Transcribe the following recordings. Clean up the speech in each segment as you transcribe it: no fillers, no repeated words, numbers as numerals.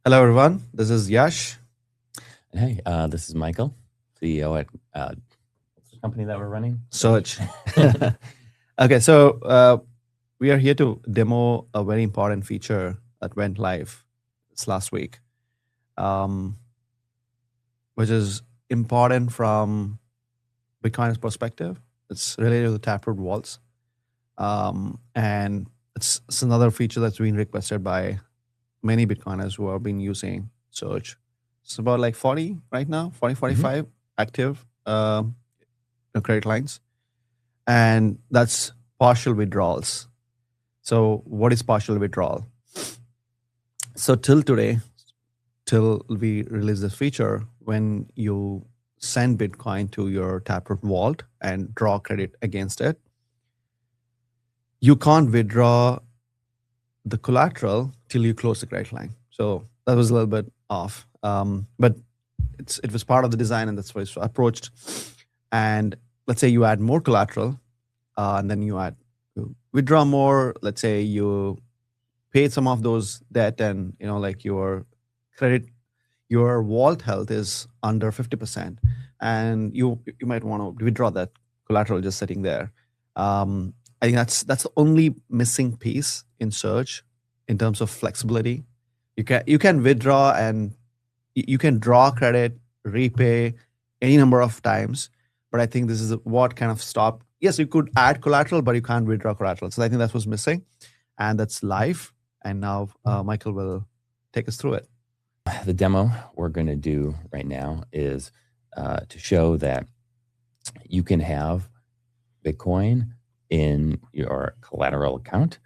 Hello, everyone. This is Yash. Hey, this is Michael, CEO at what's the company that we're running? Search. Okay, so we are here to demo a very important feature that went live this last week, um, which is important from Bitcoin's perspective. It's related to the Taproot vaults, and it's another feature that's been requested by many Bitcoiners who have been using Search. It's about like 40 right now, 40, 45 active credit lines. And that's partial withdrawals. So what is partial withdrawal? So till today, till we release this feature, when you send Bitcoin to your Taproot vault and draw credit against it, you can't withdraw the collateral till you close the credit line. So that was a little bit off, but it was part of the design, and that's why it's approached. And let's say you add more collateral, and then you withdraw more. Let's say you paid some of those debt, and like your credit, your vault health is under 50%, and you might want to withdraw that collateral just sitting there. I think that's the only missing piece in Search in terms of flexibility. You can withdraw and you can draw credit, repay any number of times, but I think this is what kind of stopped. Yes, you could add collateral, but you can't withdraw collateral. So I think that was missing, and that's live. And now Michael will take us through it. The demo we're going to do right now is to show that you can have Bitcoin in your collateral account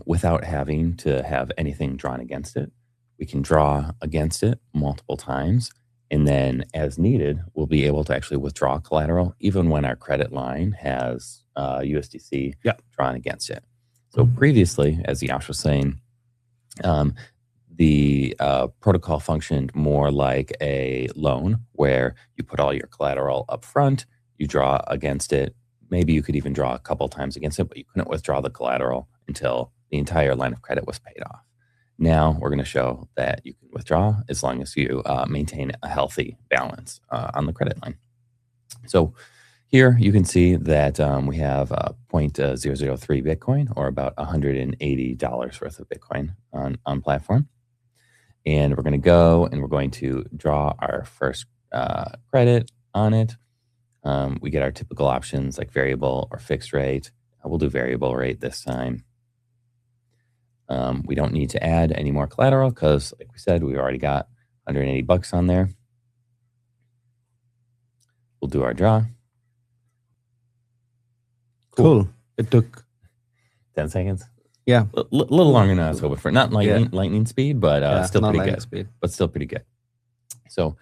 without having to have anything drawn against it. We can draw against it multiple times, and then as needed, we'll be able to actually withdraw collateral even when our credit line has USDC drawn against it. So previously, as Yash was saying, the protocol functioned more like a loan where you put all your collateral up front, you draw against it. Maybe you could even draw a couple times against it, but you couldn't withdraw the collateral until the entire line of credit was paid off. Now we're going to show that you can withdraw as long as you maintain a healthy balance on the credit line. So here you can see that we have 0.003 Bitcoin, or about $180 worth of Bitcoin on platform. And we're going to go and we're going to draw our first credit on it. We get our typical options like variable or fixed rate. We'll do variable rate this time. We don't need to add any more collateral because, like we said, we already got $180 on there. We'll do our draw. Cool. It took 10 seconds. Yeah, a little longer than I was hoping for. Not lightning speed, but still pretty good. Speed. But still pretty good. So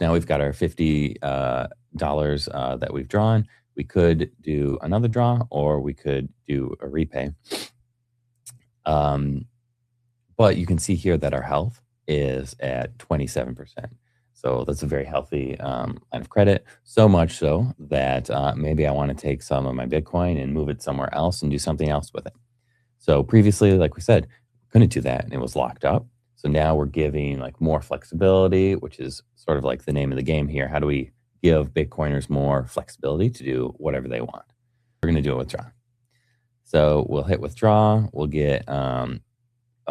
now we've got our $50 that we've drawn. We could do another draw, or we could do a repay. But you can see here that our health is at 27%. So that's a very healthy line of credit. So much so that maybe I want to take some of my Bitcoin and move it somewhere else and do something else with it. So previously, like we said, we couldn't do that and it was locked up. So now we're giving like more flexibility, which is sort of like the name of the game here. How do we give Bitcoiners more flexibility to do whatever they want? We're going to do a withdraw. So we'll hit withdraw. We'll get a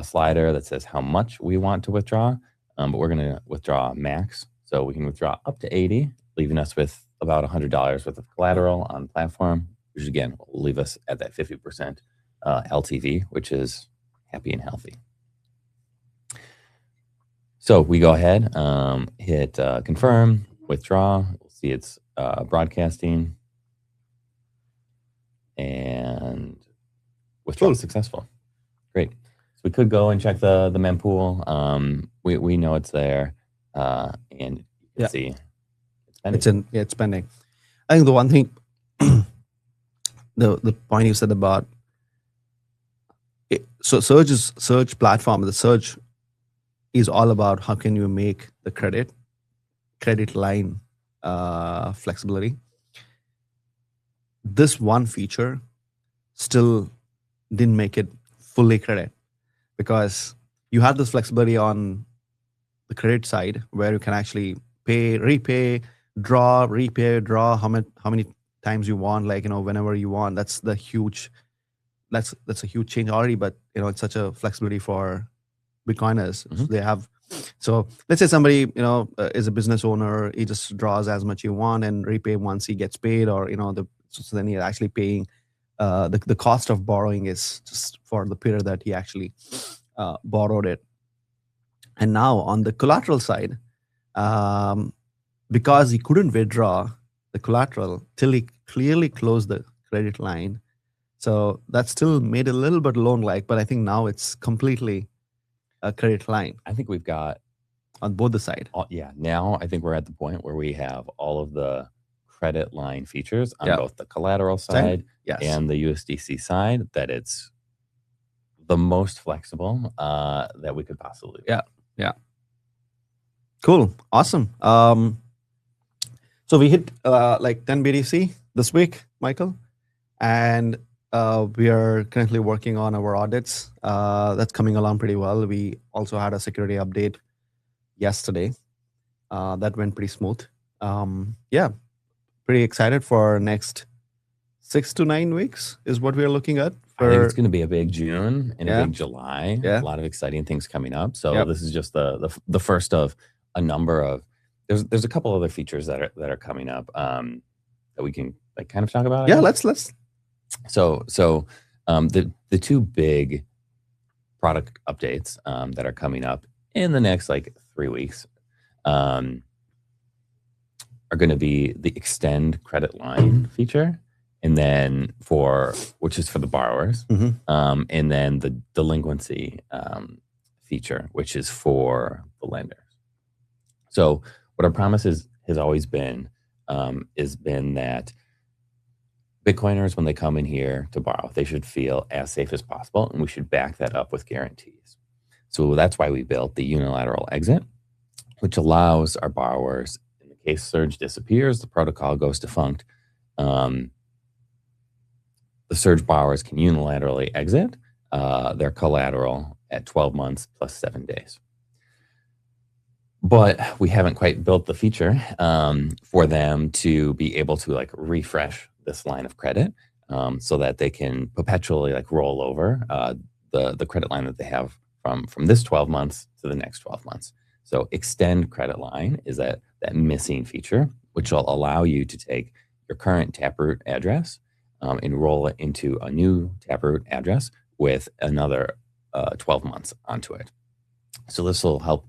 slider that says how much we want to withdraw, but we're going to withdraw max. So we can withdraw up to 80, leaving us with about $100 worth of collateral on the platform, which again will leave us at that 50% LTV, which is happy and healthy. So we go ahead, hit confirm, withdraw. We'll see it's broadcasting, and withdrawal successful. Great. So we could go and check the mempool. We know it's there, and you can see it's pending. It's pending. I think the one thing, the point you said about it, so Search platform. The Search is all about how can you make the credit line flexibility. This one feature still didn't make it fully credit, because you have this flexibility on the credit side, where you can actually pay, repay, draw how many times you want, like whenever you want. That's the huge that's a huge change already, but it's such a flexibility for Bitcoiners. So they have. So let's say somebody is a business owner, he just draws as much you want and repay once he gets paid, or so then he's actually paying the cost of borrowing is just for the period that he actually borrowed it. And now on the collateral side, because he couldn't withdraw the collateral till he clearly closed the credit line, so that still made it a little bit loan-like, but I think now it's completely a credit line I think we've got on both the side. yeah. Now I think we're at the point where we have all of the credit line features on Yeah. both the collateral Same. side Yes. and the USDC side, that it's the most flexible that we could possibly be. Yeah. Cool. Awesome. So we hit like 10 BTC this week, Michael, and we are currently working on our audits. That's coming along pretty well. We also had a security update yesterday. That went pretty smooth. Yeah, pretty excited for next 6 to 9 weeks is what we're looking at. I think it's going to be a big June and Yeah. a big July. Yeah. A lot of exciting things coming up. So Yep. this is just the first of a number of. There's a couple other features that are coming up that we can like kind of talk about. I Yeah, guess. let's. So the two big product updates that are coming up in the next like 3 weeks are going to be the extend credit line feature, and then which is for the borrowers, and then the delinquency feature, which is for the lenders. So what our promise has always been that Bitcoiners, when they come in here to borrow, they should feel as safe as possible, and we should back that up with guarantees. So that's why we built the unilateral exit, which allows our borrowers, in the case Surge disappears, the protocol goes defunct, the Surge borrowers can unilaterally exit their collateral at 12 months plus 7 days. But we haven't quite built the feature for them to be able to like refresh this line of credit so that they can perpetually like roll over the credit line that they have from this 12 months to the next 12 months. So extend credit line is that missing feature, which will allow you to take your current Taproot address and roll it into a new Taproot address with another 12 months onto it. So this will help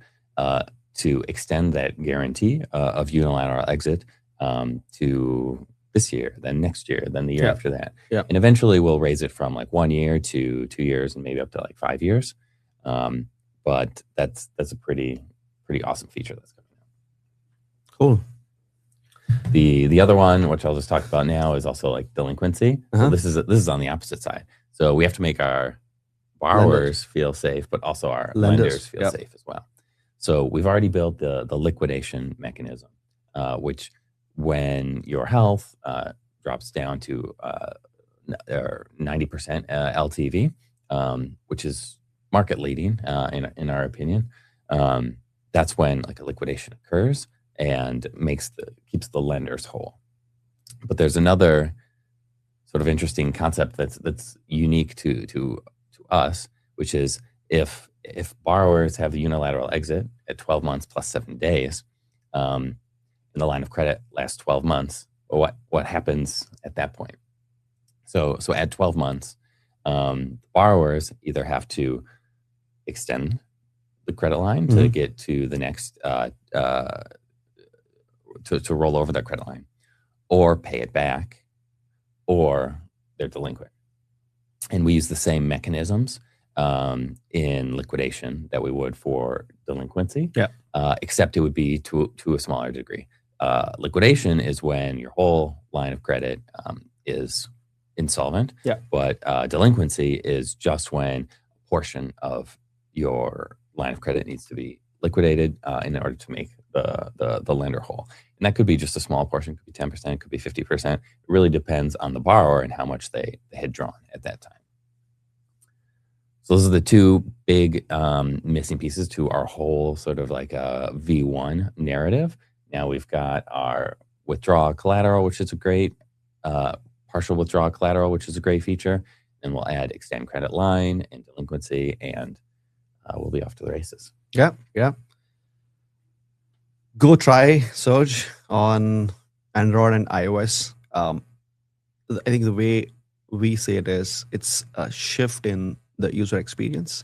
to extend that guarantee of unilateral exit to this year, then next year, then the year after that. Yeah. And eventually we'll raise it from like 1 year to 2 years and maybe up to like 5 years. But that's a pretty awesome feature that's coming out. Cool. The other one, which I'll just talk about now, is also like delinquency. So this is on the opposite side. So we have to make our borrowers feel safe, but also our lenders feel safe as well. So we've already built the liquidation mechanism, which when your health drops down to 90% LTV, which is market leading in our opinion, that's when like a liquidation occurs and keeps the lenders whole. But there's another sort of interesting concept that's unique to us, which is if borrowers have a unilateral exit at 12 months plus 7 days, and the line of credit lasts 12 months, what happens at that point? So at 12 months, borrowers either have to extend the credit line to get to the next to roll over their credit line, or pay it back, or they're delinquent. And we use the same mechanisms in liquidation that we would for delinquency, except it would be to a smaller degree. Liquidation is when your whole line of credit is insolvent, but delinquency is just when a portion of your line of credit needs to be liquidated in order to make the lender whole. And that could be just a small portion, could be 10%, could be 50%. It really depends on the borrower and how much they had drawn at that time. So those are the two big missing pieces to our whole sort of like a V1 narrative. Now we've got our withdrawal collateral, which is a great partial withdrawal collateral, which is a great feature. And we'll add extend credit line and delinquency, and we'll be off to the races. Yeah, yeah. Go try Surge on Android and iOS. I think the way we say it is, it's a shift in the user experience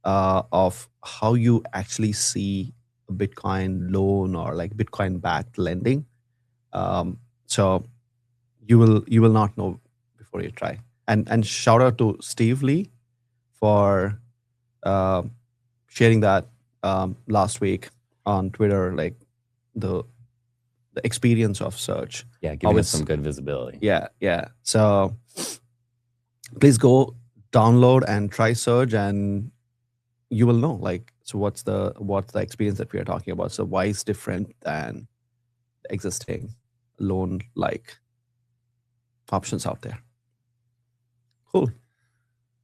of how you actually see a Bitcoin loan or like Bitcoin backed lending. So you will not know before you try. And shout out to Steve Lee for sharing that last week on Twitter, like the experience of Surge. Yeah, giving us some good visibility. Yeah, yeah. So please go download and try Surge, and you will know like, so what's the experience that we are talking about. So why is different than the existing loan like options out there. Cool.